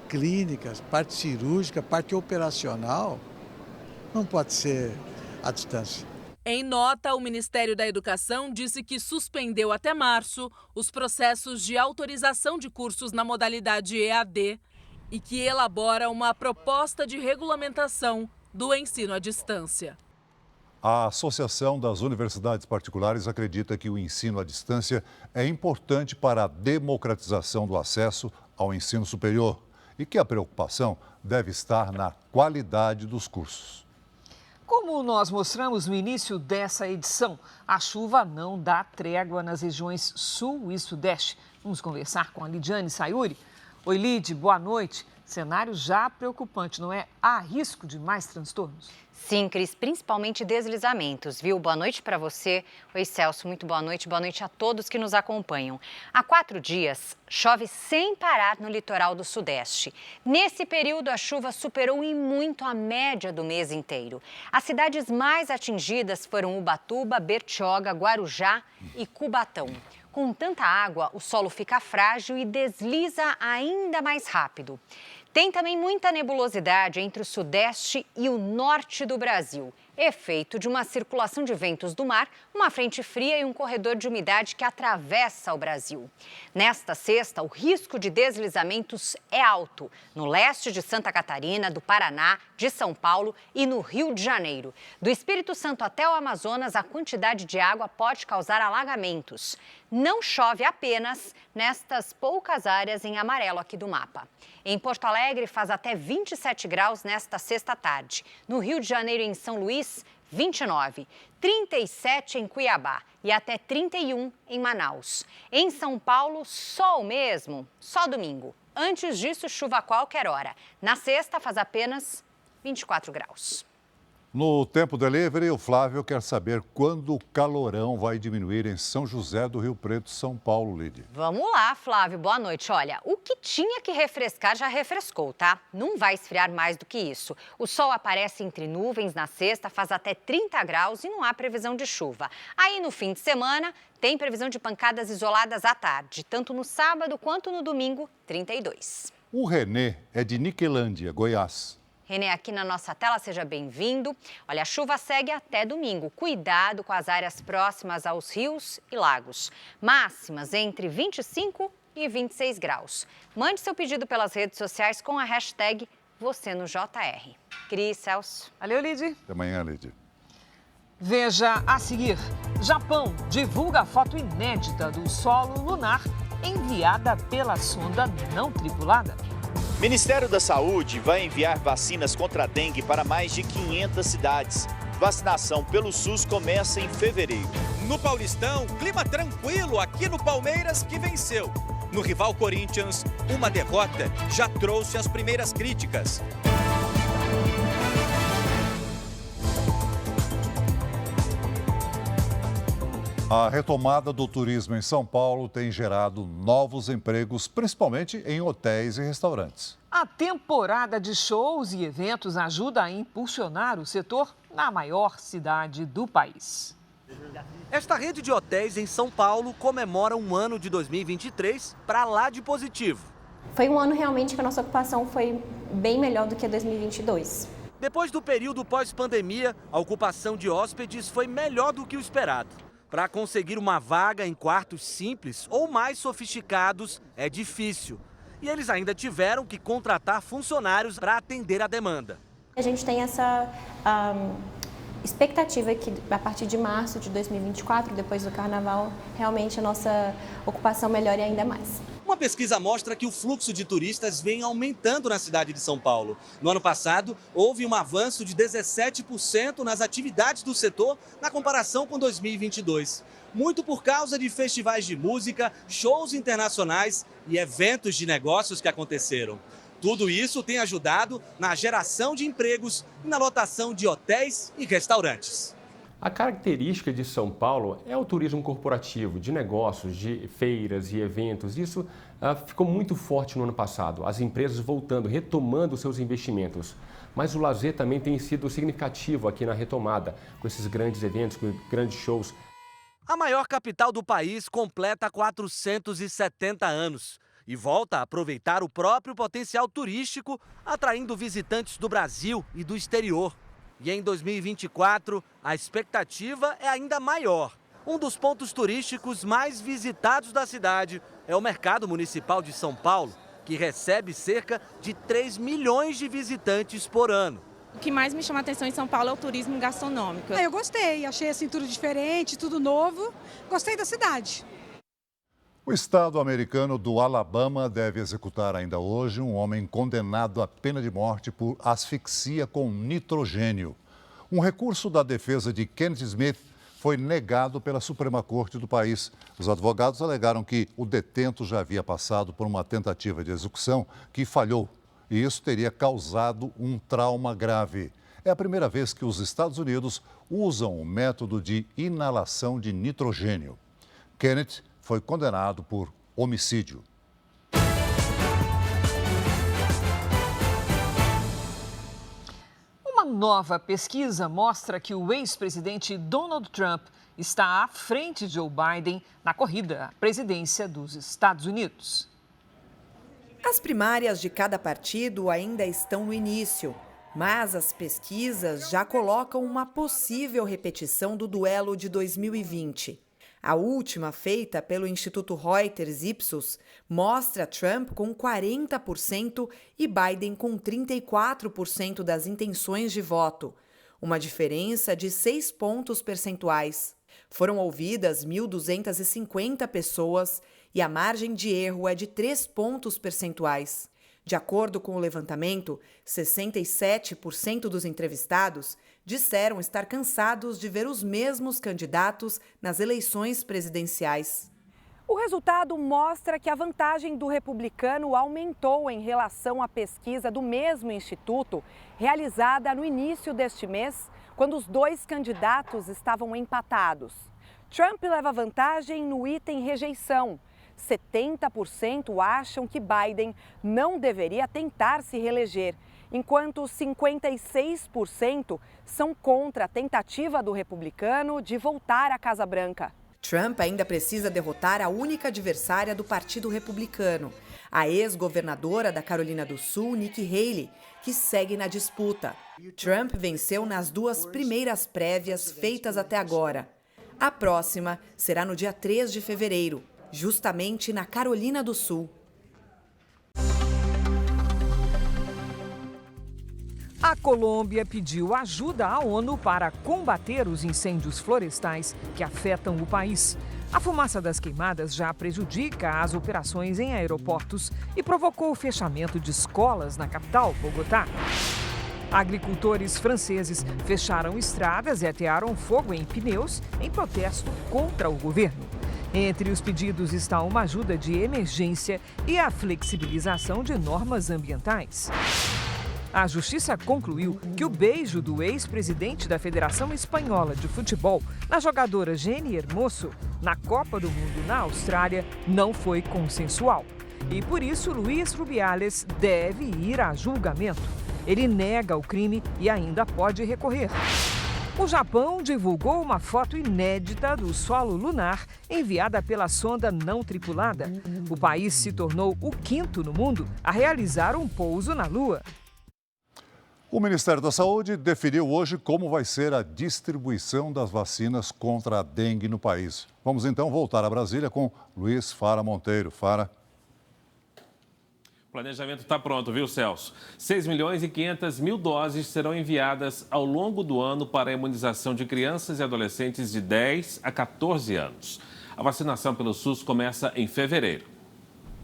S30: clínicas, parte cirúrgica, parte operacional, não pode ser à distância.
S26: Em nota, o Ministério da Educação disse que suspendeu até março os processos de autorização de cursos na modalidade EAD e que elabora uma proposta de regulamentação do ensino à distância.
S2: A Associação das Universidades Particulares acredita que o ensino à distância é importante para a democratização do acesso ao ensino superior e que a preocupação deve estar na qualidade dos cursos.
S3: Como nós mostramos no início dessa edição, a chuva não dá trégua nas regiões sul e sudeste. Vamos conversar com a Lidiane Sayuri. Oi, Lid, boa noite. Cenário já preocupante, não é? Há risco de mais transtornos?
S4: Sim, Cris, principalmente deslizamentos, viu? Boa noite para você. Oi, Celso, muito boa noite a todos que nos acompanham. Há 4 dias, chove sem parar no litoral do Sudeste. Nesse período, a chuva superou em muito a média do mês inteiro. As cidades mais atingidas foram Ubatuba, Bertioga, Guarujá e Cubatão. Com tanta água, o solo fica frágil e desliza ainda mais rápido. Tem também muita nebulosidade entre o sudeste e o norte do Brasil. Efeito de uma circulação de ventos do mar, uma frente fria e um corredor de umidade que atravessa o Brasil. Nesta sexta, o risco de deslizamentos é alto no leste de Santa Catarina, do Paraná, de São Paulo e no Rio de Janeiro. Do Espírito Santo até o Amazonas, a quantidade de água pode causar alagamentos. Não chove apenas nestas poucas áreas em amarelo aqui do mapa. Em Porto Alegre, faz até 27 graus nesta sexta-tarde. No Rio de Janeiro e em São Luís, 29, 37 em Cuiabá e até 31 em Manaus. Em São Paulo, sol mesmo, só domingo. Antes disso, chuva a qualquer hora. Na sexta, faz apenas 24 graus.
S2: No Tempo Delivery, o Flávio quer saber quando o calorão vai diminuir em São José do Rio Preto, São Paulo, Lídia.
S4: Vamos lá, Flávio, boa noite. Olha, o que tinha que refrescar já refrescou, tá? Não vai esfriar mais do que isso. O sol aparece entre nuvens na sexta, faz até 30 graus e não há previsão de chuva. Aí no fim de semana, tem previsão de pancadas isoladas à tarde, tanto no sábado quanto no domingo, 32.
S2: O Renê é de Niquelândia, Goiás.
S4: Renê, aqui na nossa tela, seja bem-vindo. Olha, a chuva segue até domingo. Cuidado com as áreas próximas aos rios e lagos. Máximas entre 25 e 26 graus. Mande seu pedido pelas redes sociais com a hashtag #VocêNoJR. Cris, Celso.
S3: Valeu, Lidy.
S2: Até amanhã, Lidy.
S3: Veja a seguir. Japão divulga foto inédita do solo lunar enviada pela sonda não tripulada.
S5: Ministério da Saúde vai enviar vacinas contra a dengue para mais de 500 cidades. Vacinação pelo SUS começa em fevereiro.
S6: No Paulistão, clima tranquilo aqui no Palmeiras, que venceu. No rival Corinthians, uma derrota já trouxe as primeiras críticas.
S2: A retomada do turismo em São Paulo tem gerado novos empregos, principalmente em hotéis e restaurantes.
S3: A temporada de shows e eventos ajuda a impulsionar o setor na maior cidade do país.
S7: Esta rede de hotéis em São Paulo comemora um ano de 2023 para lá de positivo.
S8: Foi um ano realmente que a nossa ocupação foi bem melhor do que 2022.
S7: Depois do período pós-pandemia, a ocupação de hóspedes foi melhor do que o esperado. Para conseguir uma vaga em quartos simples ou mais sofisticados é difícil. E eles ainda tiveram que contratar funcionários para atender a demanda.
S8: A gente tem essa expectativa que a partir de março de 2024, depois do carnaval, realmente a nossa ocupação melhore ainda mais.
S7: Uma pesquisa mostra que o fluxo de turistas vem aumentando na cidade de São Paulo. No ano passado, houve um avanço de 17% nas atividades do setor na comparação com 2022. Muito por causa de festivais de música, shows internacionais e eventos de negócios que aconteceram. Tudo isso tem ajudado na geração de empregos e na lotação de hotéis e restaurantes.
S9: A característica de São Paulo é o turismo corporativo, de negócios, de feiras e eventos. Isso ficou muito forte no ano passado. As empresas voltando, retomando seus investimentos. Mas o lazer também tem sido significativo aqui na retomada, com esses grandes eventos, com grandes shows.
S7: A maior capital do país completa 470 anos e volta a aproveitar o próprio potencial turístico, atraindo visitantes do Brasil e do exterior. E em 2024, a expectativa é ainda maior. Um dos pontos turísticos mais visitados da cidade é o Mercado Municipal de São Paulo,
S10: que recebe cerca de 3 milhões de visitantes por ano.
S11: O que mais me chama a atenção em São Paulo é o turismo gastronômico.
S12: Eu gostei, achei assim tudo diferente, tudo novo, gostei da cidade.
S2: O estado americano do Alabama deve executar ainda hoje um homem condenado à pena de morte por asfixia com nitrogênio. Um recurso da defesa de Kenneth Smith foi negado pela Suprema Corte do país. Os advogados alegaram que o detento já havia passado por uma tentativa de execução que falhou e isso teria causado um trauma grave. É a primeira vez que os Estados Unidos usam o método de inalação de nitrogênio. Kenneth foi condenado por homicídio.
S3: Uma nova pesquisa mostra que o ex-presidente Donald Trump está à frente de Joe Biden na corrida à presidência dos Estados Unidos.
S13: As primárias de cada partido ainda estão no início, mas as pesquisas já colocam uma possível repetição do duelo de 2020. A última, feita pelo Instituto Reuters Ipsos, mostra Trump com 40% e Biden com 34% das intenções de voto, uma diferença de 6 pontos percentuais. Foram ouvidas 1.250 pessoas e a margem de erro é de 3 pontos percentuais. De acordo com o levantamento, 67% dos entrevistados disseram estar cansados de ver os mesmos candidatos nas eleições presidenciais.
S14: O resultado mostra que a vantagem do republicano aumentou em relação à pesquisa do mesmo instituto, realizada no início deste mês, quando os dois candidatos estavam empatados. Trump leva vantagem no item rejeição. 70% acham que Biden não deveria tentar se reeleger, enquanto 56% são contra a tentativa do republicano de voltar à Casa Branca.
S13: Trump ainda precisa derrotar a única adversária do Partido Republicano, a ex-governadora da Carolina do Sul, Nikki Haley, que segue na disputa. Trump venceu nas 2 primeiras prévias feitas até agora. A próxima será no dia 3 de fevereiro, justamente na Carolina do Sul.
S3: A Colômbia pediu ajuda à ONU para combater os incêndios florestais que afetam o país. A fumaça das queimadas já prejudica as operações em aeroportos e provocou o fechamento de escolas na capital, Bogotá. Agricultores franceses fecharam estradas e atearam fogo em pneus em protesto contra o governo. Entre os pedidos está uma ajuda de emergência e a flexibilização de normas ambientais. A Justiça concluiu que o beijo do ex-presidente da Federação Espanhola de Futebol na jogadora Jenny Hermoso na Copa do Mundo na Austrália não foi consensual. E por isso Luis Rubiales deve ir a julgamento. Ele nega o crime e ainda pode recorrer. O Japão divulgou uma foto inédita do solo lunar enviada pela sonda não tripulada. O país se tornou o 5º no mundo a realizar um pouso na Lua.
S2: O Ministério da Saúde definiu hoje como vai ser a distribuição das vacinas contra a dengue no país. Vamos então voltar a Brasília com Luiz Fara Monteiro. Fara.
S15: O planejamento está pronto, viu, Celso? 6.500.000 doses serão enviadas ao longo do ano para a imunização de crianças e adolescentes de 10 a 14 anos. A vacinação pelo SUS começa em fevereiro.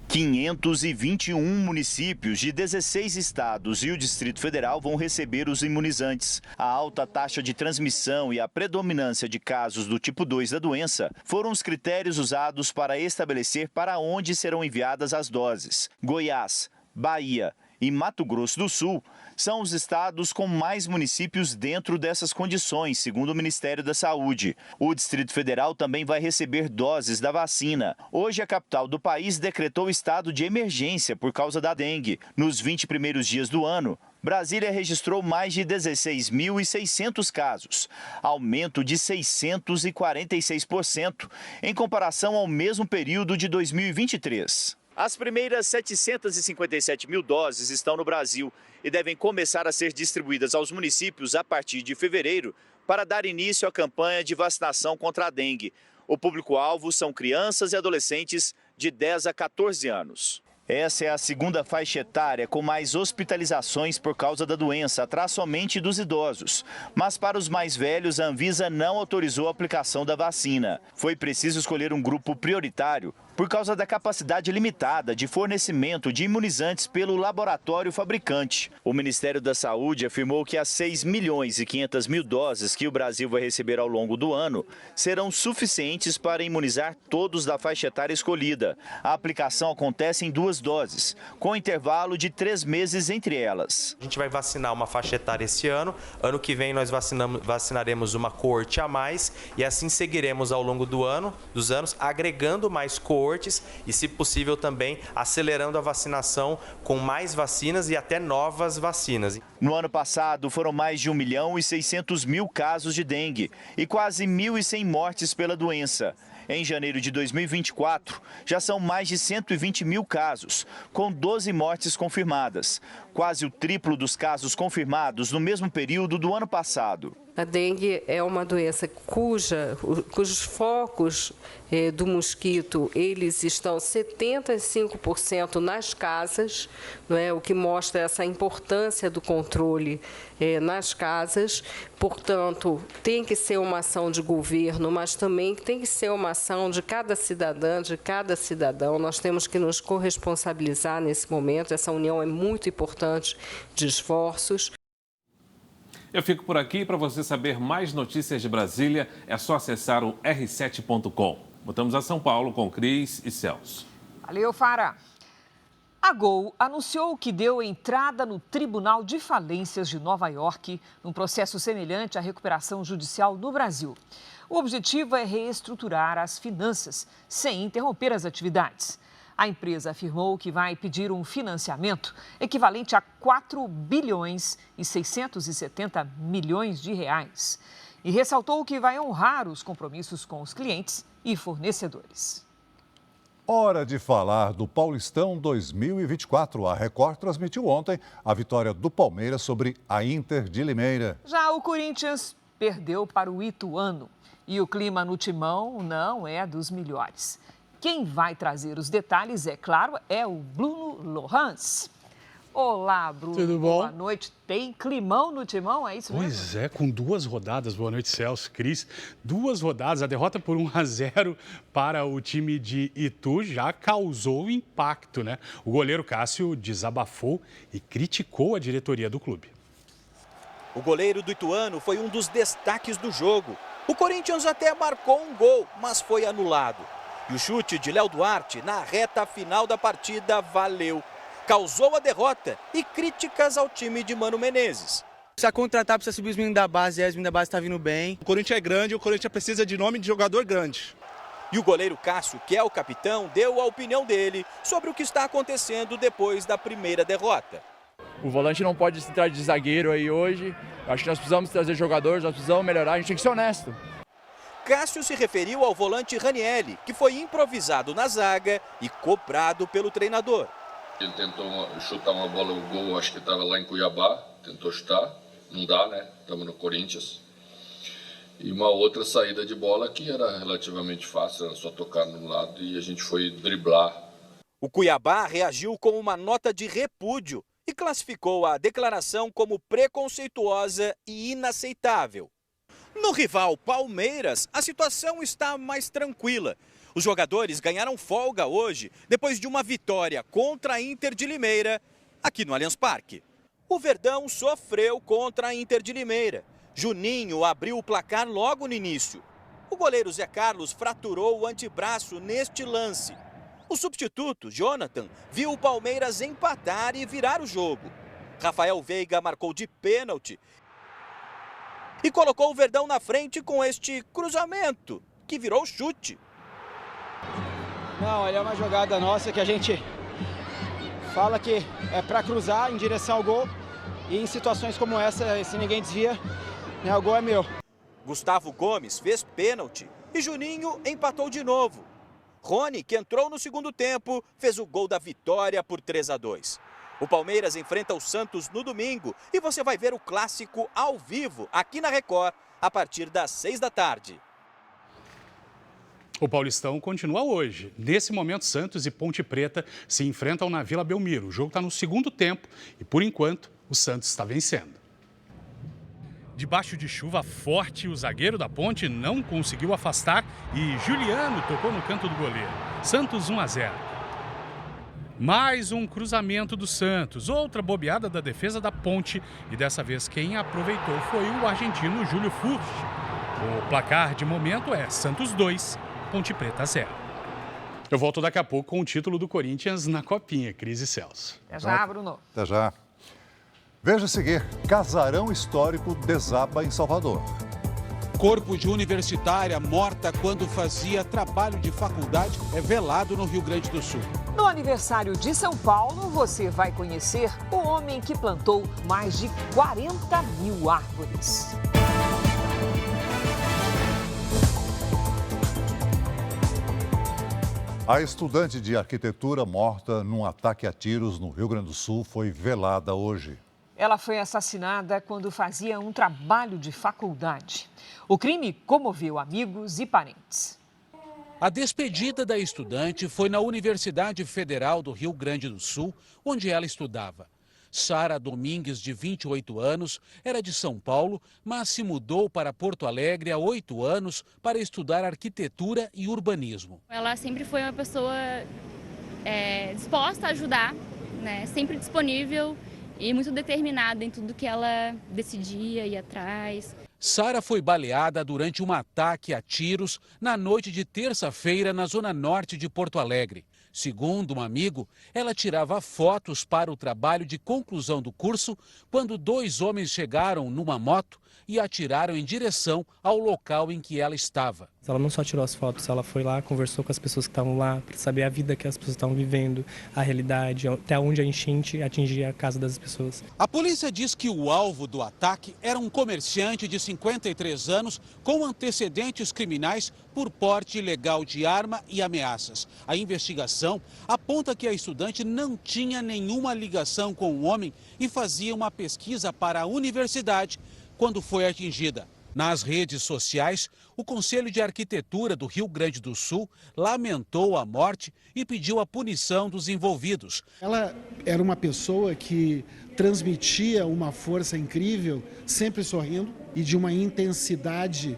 S5: 521 municípios de 16 estados e o Distrito Federal vão receber os imunizantes. A alta taxa de transmissão e a predominância de casos do tipo 2 da doença foram os critérios usados para estabelecer para onde serão enviadas as doses. Goiás, Bahia e Mato Grosso do Sul são os estados com mais municípios dentro dessas condições, segundo o Ministério da Saúde. O Distrito Federal também vai receber doses da vacina. Hoje, a capital do país decretou estado de emergência por causa da dengue. Nos 20 primeiros dias do ano, Brasília registrou mais de 16.600 casos, aumento de 646%, em comparação ao mesmo período de 2023. As primeiras 757.000 doses estão no Brasil e devem começar a ser distribuídas aos municípios a partir de fevereiro para dar início à campanha de vacinação contra a dengue. O público-alvo são crianças e adolescentes de 10 a 14 anos. Essa é a segunda faixa etária com mais hospitalizações por causa da doença, atrás somente dos idosos. Mas para os mais velhos, a Anvisa não autorizou a aplicação da vacina. Foi preciso escolher um grupo prioritário por causa da capacidade limitada de fornecimento de imunizantes pelo laboratório fabricante. O Ministério da Saúde afirmou que as 6.500.000 doses que o Brasil vai receber ao longo do ano serão suficientes para imunizar todos da faixa etária escolhida. A aplicação acontece em 2 doses, com intervalo de 3 meses entre elas.
S16: A gente vai vacinar uma faixa etária esse ano. Ano que vem nós vacinaremos uma coorte a mais e assim seguiremos ao longo dos anos, agregando mais coortes e, se possível, também acelerando a vacinação com mais vacinas e até novas vacinas.
S5: No ano passado, foram mais de 1.600.000 casos de dengue e quase 1.100 mortes pela doença. Em janeiro de 2024, já são mais de 120.000 casos, com 12 mortes confirmadas, quase o triplo dos casos confirmados no mesmo período do ano passado.
S17: A dengue é uma doença cujos focos do mosquito, eles estão 75% nas casas, não é? O que mostra essa importância do controle nas casas. Portanto, tem que ser uma ação de governo, mas também tem que ser uma ação de cada cidadã, de cada cidadão. Nós temos que nos corresponsabilizar nesse momento. Essa união é muito importante de esforços.
S15: Eu fico por aqui. Para você saber mais notícias de Brasília, é só acessar o r7.com. Voltamos a São Paulo com Cris e Celso.
S3: Valeu, Fara. A Gol anunciou que deu entrada no Tribunal de Falências de Nova York num processo semelhante à recuperação judicial no Brasil. O objetivo é reestruturar as finanças sem interromper as atividades. A empresa afirmou que vai pedir um financiamento equivalente a 4 bilhões e 670 milhões de reais. E ressaltou que vai honrar os compromissos com os clientes e fornecedores.
S2: Hora de falar do Paulistão 2024. A Record transmitiu ontem a vitória do Palmeiras sobre a Inter de Limeira.
S3: Já o Corinthians perdeu para o Ituano e o clima no Timão não é dos melhores. Quem vai trazer os detalhes, é claro, é o Bruno Lohans. Olá, Bruno.
S18: Tudo bom?
S3: Boa noite. Tem climão no Timão, é isso mesmo?
S18: Pois é, com 2 rodadas. Boa noite, Celso, Cris. 2 rodadas, a derrota por 1-0 para o time de Itu já causou impacto, né? O goleiro Cássio desabafou e criticou a diretoria do clube.
S6: O goleiro do Ituano foi um dos destaques do jogo. O Corinthians até marcou um gol, mas foi anulado. E o chute de Léo Duarte na reta final da partida valeu. Causou a derrota e críticas ao time de Mano Menezes.
S19: Precisa contratar, precisa subir os meninos da base, os meninos da base estão vindo bem.
S20: O Corinthians é grande, o Corinthians precisa de nome de jogador grande.
S6: E o goleiro Cássio, que é o capitão, deu a opinião dele sobre o que está acontecendo depois da primeira derrota.
S21: O volante não pode se tratar de zagueiro aí hoje. Acho que nós precisamos trazer jogadores, nós precisamos melhorar, a gente tem que ser honesto.
S6: Cássio se referiu ao volante Ranieri, que foi improvisado na zaga e cobrado pelo treinador.
S22: Ele tentou chutar uma bola no gol, acho que estava lá em Cuiabá, tentou chutar, não dá, né? Estamos no Corinthians. E uma outra saída de bola que era relativamente fácil, era só tocar num lado e a gente foi driblar.
S6: O Cuiabá reagiu com uma nota de repúdio e classificou a declaração como preconceituosa e inaceitável. No rival Palmeiras, a situação está mais tranquila. Os jogadores ganharam folga hoje, depois de uma vitória contra a Inter de Limeira, aqui no Allianz Parque. O Verdão sofreu contra a Inter de Limeira. Juninho abriu o placar logo no início. O goleiro Zé Carlos fraturou o antebraço neste lance. O substituto, Jonathan, viu o Palmeiras empatar e virar o jogo. Rafael Veiga marcou de pênalti e colocou o Verdão na frente com este cruzamento, que virou chute.
S19: Não, olha, é uma jogada nossa que a gente fala que é para cruzar em direção ao gol. E em situações como essa, se ninguém desvia, né, o gol é meu.
S6: Gustavo Gomes fez pênalti e Juninho empatou de novo. Rony, que entrou no segundo tempo, fez o gol da vitória por 3-2. O Palmeiras enfrenta o Santos no domingo e você vai ver o clássico ao vivo aqui na Record a partir das 6 da tarde.
S18: O Paulistão continua hoje. Nesse momento, Santos e Ponte Preta se enfrentam na Vila Belmiro. O jogo está no segundo tempo e, por enquanto, o Santos está vencendo. Debaixo de chuva forte, o zagueiro da Ponte não conseguiu afastar e Juliano tocou no canto do goleiro. Santos 1-0. Mais um cruzamento do Santos, outra bobeada da defesa da Ponte e dessa vez quem aproveitou foi o argentino Júlio Furch. O placar de momento é Santos 2, Ponte Preta 0. Eu volto daqui a pouco com o título do Corinthians na Copinha, Cris e Celso.
S3: Até já, Bruno.
S2: Até já. Veja a seguir, casarão histórico desaba em Salvador.
S1: Corpo de universitária morta quando fazia trabalho de faculdade é velado no Rio Grande do Sul.
S3: No aniversário de São Paulo, você vai conhecer o homem que plantou mais de 40 mil árvores.
S2: A estudante de arquitetura morta num ataque a tiros no Rio Grande do Sul foi velada hoje.
S3: Ela foi assassinada quando fazia um trabalho de faculdade. O crime comoveu amigos e parentes.
S1: A despedida da estudante foi na Universidade Federal do Rio Grande do Sul, onde ela estudava. Sara Domingues, de 28 anos, era de São Paulo, mas se mudou para Porto Alegre há 8 anos para estudar arquitetura e urbanismo.
S4: Ela sempre foi uma pessoa disposta a ajudar, né? Sempre disponível e muito determinada em tudo que ela decidia, ir atrás.
S1: Sara foi baleada durante um ataque a tiros na noite de terça-feira na zona norte de Porto Alegre. Segundo um amigo, ela tirava fotos para o trabalho de conclusão do curso quando 2 homens chegaram numa moto e atiraram em direção ao local em que ela estava.
S23: Ela não só tirou as fotos, ela foi lá, conversou com as pessoas que estavam lá para saber a vida que as pessoas estavam vivendo, a realidade, até onde a enchente atingia a casa das pessoas.
S1: A polícia diz que o alvo do ataque era um comerciante de 53 anos com antecedentes criminais por porte ilegal de arma e ameaças. A investigação aponta que a estudante não tinha nenhuma ligação com o homem e fazia uma pesquisa para a universidade quando foi atingida. Nas redes sociais, o Conselho de Arquitetura do Rio Grande do Sul lamentou a morte e pediu a punição dos envolvidos.
S24: Ela era uma pessoa que transmitia uma força incrível, sempre sorrindo, e de uma intensidade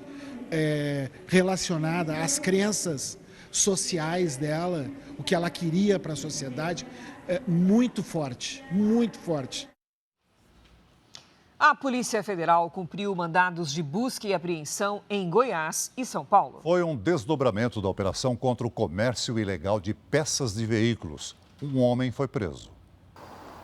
S24: relacionada às crenças sociais dela, o que ela queria para a sociedade, muito forte, muito forte.
S3: A Polícia Federal cumpriu mandados de busca e apreensão em Goiás e São Paulo.
S2: Foi um desdobramento da operação contra o comércio ilegal de peças de veículos. Um homem foi preso.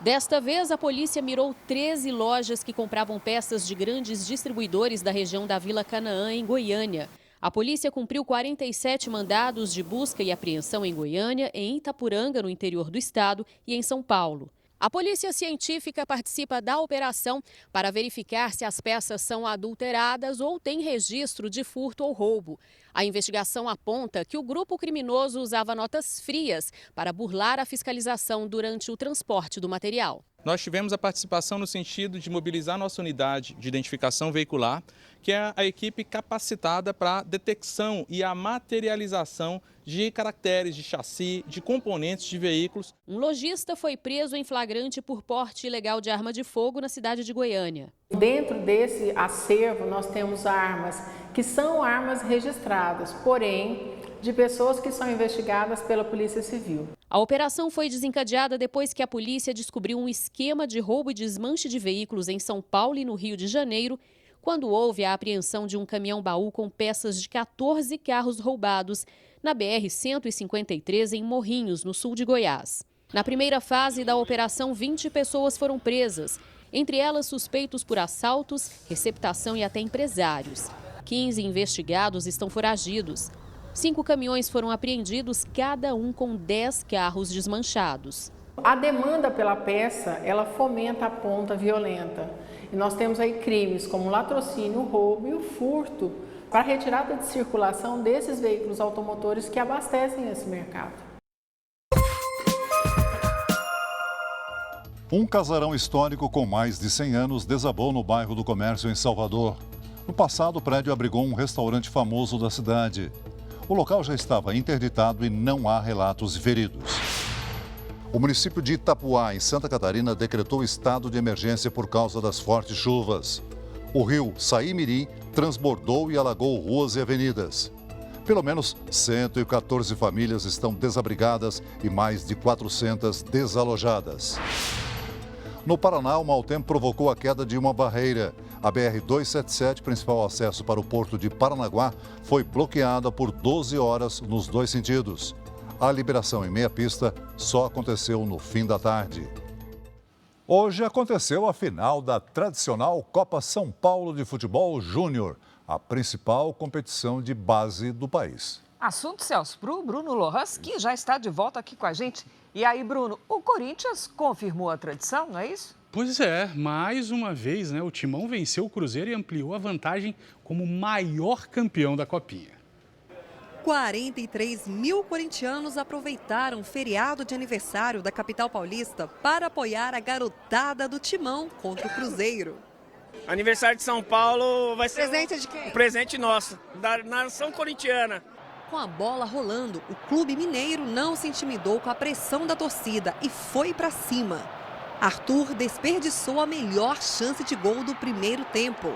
S25: Desta vez, a polícia mirou 13 lojas que compravam peças de grandes distribuidores da região da Vila Canaã, em Goiânia. A polícia cumpriu 47 mandados de busca e apreensão em Goiânia, em Itapuranga, no interior do estado, e em São Paulo. A polícia científica participa da operação para verificar se as peças são adulteradas ou têm registro de furto ou roubo. A investigação aponta que o grupo criminoso usava notas frias para burlar a fiscalização durante o transporte do material.
S26: Nós tivemos a participação no sentido de mobilizar nossa unidade de identificação veicular, que é a equipe capacitada para a detecção e a materialização de caracteres de chassi, de componentes de veículos.
S25: Um lojista foi preso em flagrante por porte ilegal de arma de fogo na cidade de Goiânia.
S27: Dentro desse acervo, nós temos armas que são armas registradas, porém, de pessoas que são investigadas pela Polícia Civil.
S25: A operação foi desencadeada depois que a polícia descobriu um esquema de roubo e desmanche de veículos em São Paulo e no Rio de Janeiro, quando houve a apreensão de um caminhão-baú com peças de 14 carros roubados na BR-153 em Morrinhos, no sul de Goiás. Na primeira fase da operação, 20 pessoas foram presas, entre elas suspeitos por assaltos, receptação e até empresários. 15 investigados estão foragidos. 5 caminhões foram apreendidos, cada um com 10 carros desmanchados.
S27: A demanda pela peça, ela fomenta a ponta violenta. E nós temos aí crimes como o latrocínio, o roubo e o furto para a retirada de circulação desses veículos automotores que abastecem esse mercado.
S2: Um casarão histórico com mais de 100 anos desabou no bairro do Comércio, em Salvador. No passado, o prédio abrigou um restaurante famoso da cidade. O local já estava interditado e não há relatos de feridos. O município de Itapuá, em Santa Catarina, decretou estado de emergência por causa das fortes chuvas. O rio Saí-Mirim transbordou e alagou ruas e avenidas. Pelo menos 114 famílias estão desabrigadas e mais de 400 desalojadas. No Paraná, o mau tempo provocou a queda de uma barreira. A BR-277, principal acesso para o porto de Paranaguá, foi bloqueada por 12 horas nos dois sentidos. A liberação em meia pista só aconteceu no fim da tarde. Hoje aconteceu a final da tradicional Copa São Paulo de Futebol Júnior, a principal competição de base do país.
S3: Assunto, Celso, para o Bruno Lohans, que já está de volta aqui com a gente. E aí, Bruno, o Corinthians confirmou a tradição, não é isso?
S18: Pois é, mais uma vez, o Timão venceu o Cruzeiro e ampliou a vantagem como maior campeão da Copinha.
S7: 43 mil corintianos aproveitaram o feriado de aniversário da capital paulista para apoiar a garotada do Timão contra o Cruzeiro.
S8: Aniversário de São Paulo vai ser
S7: presente de quem?
S8: Um presente nosso, da nação corintiana.
S7: Com a bola rolando, o clube mineiro não se intimidou com a pressão da torcida e foi para cima. Arthur desperdiçou a melhor chance de gol do primeiro tempo.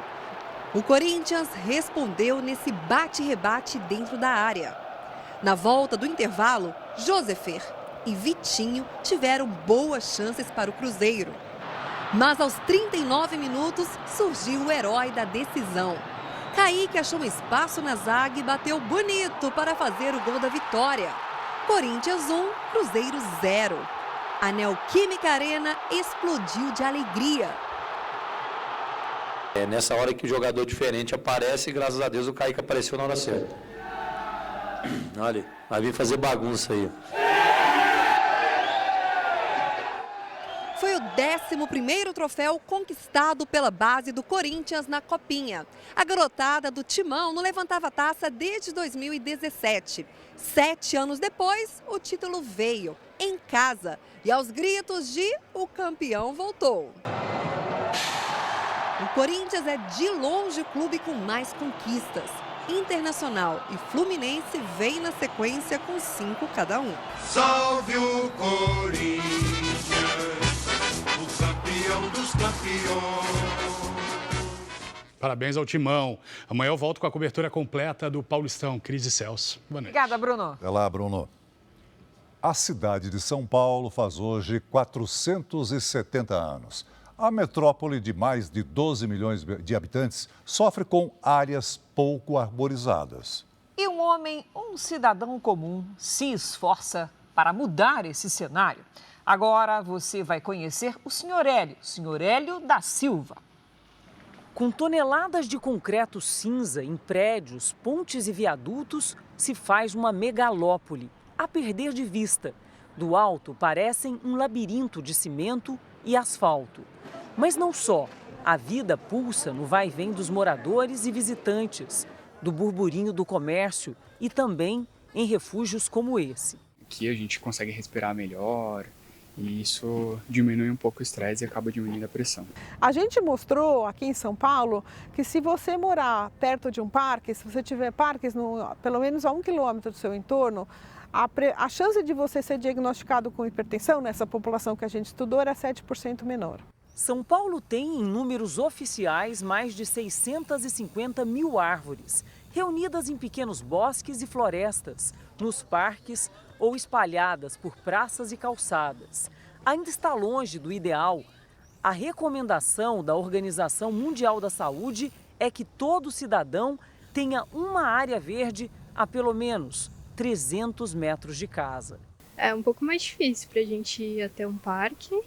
S7: O Corinthians respondeu nesse bate-rebate dentro da área. Na volta do intervalo, Josefer e Vitinho tiveram boas chances para o Cruzeiro. Mas aos 39 minutos surgiu o herói da decisão. Kaique achou um espaço na zaga e bateu bonito para fazer o gol da vitória. Corinthians 1, Cruzeiro 0. A Neoquímica Arena explodiu de alegria.
S9: É nessa hora que o jogador diferente aparece e graças a Deus o Kaique apareceu na hora certa. Olha, vai vir fazer bagunça aí.
S7: Foi o 11º troféu conquistado pela base do Corinthians na Copinha. A garotada do Timão não levantava a taça desde 2017. 7 anos depois, o título veio, em casa. E aos gritos de "o campeão voltou". O Corinthians é de longe o clube com mais conquistas. Internacional e Fluminense vêm na sequência com 5 cada um.
S10: Salve o Corinthians, o campeão dos campeões.
S18: Parabéns ao Timão. Amanhã eu volto com a cobertura completa do Paulistão. Cris e Celso. Boa noite.
S3: Obrigada, Bruno.
S2: Até lá, Bruno. A cidade de São Paulo faz hoje 470 anos. A metrópole de mais de 12 milhões de habitantes sofre com áreas pouco arborizadas.
S3: E um homem, um cidadão comum, se esforça para mudar esse cenário. Agora você vai conhecer o Sr. Hélio da Silva. Com toneladas de concreto cinza em prédios, pontes e viadutos, se faz uma megalópole, a perder de vista. Do alto parecem um labirinto de cimento e asfalto. Mas não só. A vida pulsa no vai-vem dos moradores e visitantes, do burburinho do comércio e também em refúgios como esse.
S11: Aqui a gente consegue respirar melhor e isso diminui um pouco o estresse e acaba diminuindo a pressão.
S12: A gente mostrou aqui em São Paulo que se você morar perto de um parque, se você tiver parques pelo menos a 1 quilômetro do seu entorno, a chance de você ser diagnosticado com hipertensão nessa população que a gente estudou era 7% menor.
S3: São Paulo tem, em números oficiais, mais de 650 mil árvores, reunidas em pequenos bosques e florestas, nos parques ou espalhadas por praças e calçadas. Ainda está longe do ideal. A recomendação da Organização Mundial da Saúde é que todo cidadão tenha uma área verde a pelo menos 300 metros de casa.
S14: É um pouco mais difícil para a gente ir até um parque.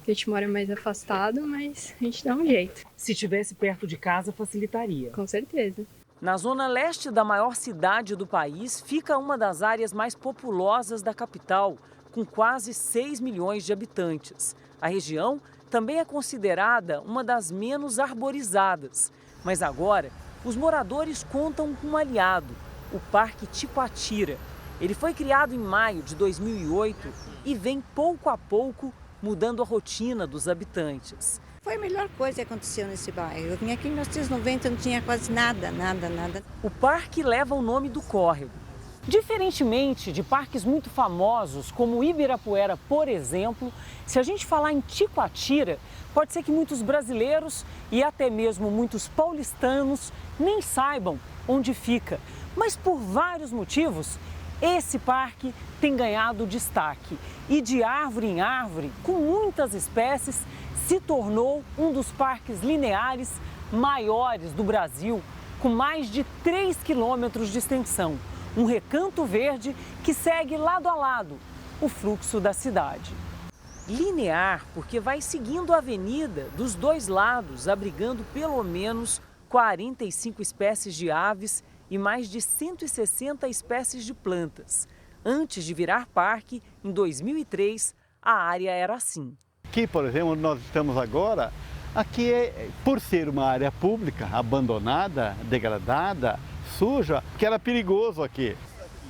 S14: A gente mora mais afastado, mas a gente dá um jeito.
S3: Se tivesse perto de casa, facilitaria.
S14: Com certeza.
S3: Na zona leste da maior cidade do país, fica uma das áreas mais populosas da capital, com quase 6 milhões de habitantes. A região também é considerada uma das menos arborizadas. Mas agora, os moradores contam com um aliado, o Parque Tipatira. Ele foi criado em maio de 2008 e vem pouco a pouco mudando a rotina dos habitantes.
S28: Foi a melhor coisa que aconteceu nesse bairro. Eu vim aqui em 1990, não tinha quase nada.
S3: O parque leva o nome do córrego.
S5: Diferentemente de parques muito famosos, como o Ibirapuera, por exemplo, se a gente falar em Ticoatira, pode ser que muitos brasileiros e até mesmo muitos paulistanos nem saibam onde fica. Mas por vários motivos, esse parque tem ganhado destaque e de árvore em árvore, com muitas espécies, se tornou um dos parques lineares maiores do Brasil, com mais de 3 quilômetros de extensão. Um recanto verde que segue lado a lado o fluxo da cidade. Linear, porque vai seguindo a avenida dos dois lados, abrigando pelo menos 45 espécies de aves e mais de 160 espécies de plantas. Antes de virar parque, em 2003, a área era assim.
S13: Aqui, por exemplo, onde nós estamos agora, aqui por ser uma área pública, abandonada, degradada, suja, que era perigoso aqui.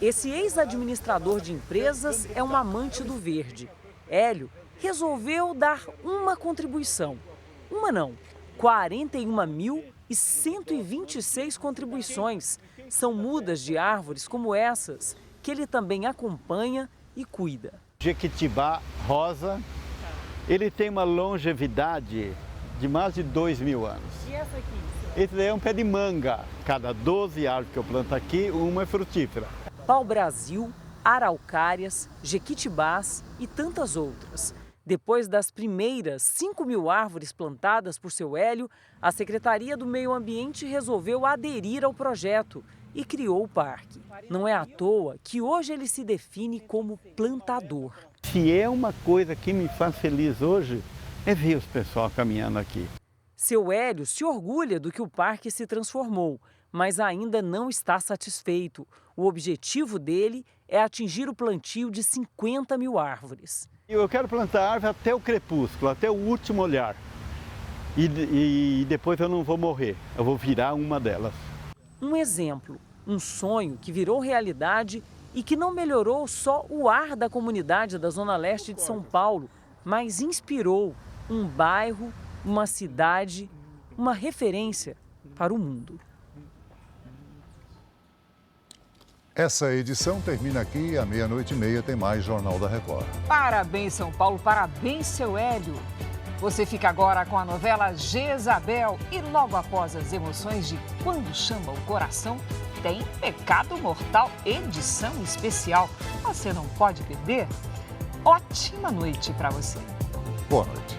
S5: Esse ex-administrador de empresas é um amante do verde. Hélio resolveu dar uma contribuição. Uma não, 41.126 contribuições. São mudas de árvores como essas, que ele também acompanha e cuida.
S13: Jequitibá rosa, ele tem uma longevidade de mais de 2.000 anos.
S5: E essa aqui?
S13: Esse daí é um pé de manga. Cada 12 árvores que eu planto aqui, uma é frutífera.
S5: Pau-brasil, araucárias, jequitibás e tantas outras. Depois das primeiras 5.000 árvores plantadas por seu Hélio, a Secretaria do Meio Ambiente resolveu aderir ao projeto e criou o parque. Não é à toa que hoje ele se define como plantador.
S13: Se é uma coisa que me faz feliz hoje, é ver os pessoal caminhando aqui.
S5: Seu Hélio se orgulha do que o parque se transformou, mas ainda não está satisfeito. O objetivo dele é atingir o plantio de 50.000 árvores.
S13: Eu quero plantar árvore até o crepúsculo, até o último olhar. E depois eu não vou morrer, eu vou virar uma delas.
S5: Um exemplo, um sonho que virou realidade e que não melhorou só o ar da comunidade da Zona Leste de São Paulo, mas inspirou um bairro, uma cidade, uma referência para o mundo.
S2: Essa edição termina aqui, à 00:30 tem mais Jornal da Record.
S3: Parabéns, São Paulo, parabéns, seu Hélio. Você fica agora com a novela Jezabel e logo após as emoções de Quando Chama o Coração, tem Pecado Mortal, edição especial. Você não pode perder? Ótima noite para você.
S2: Boa noite.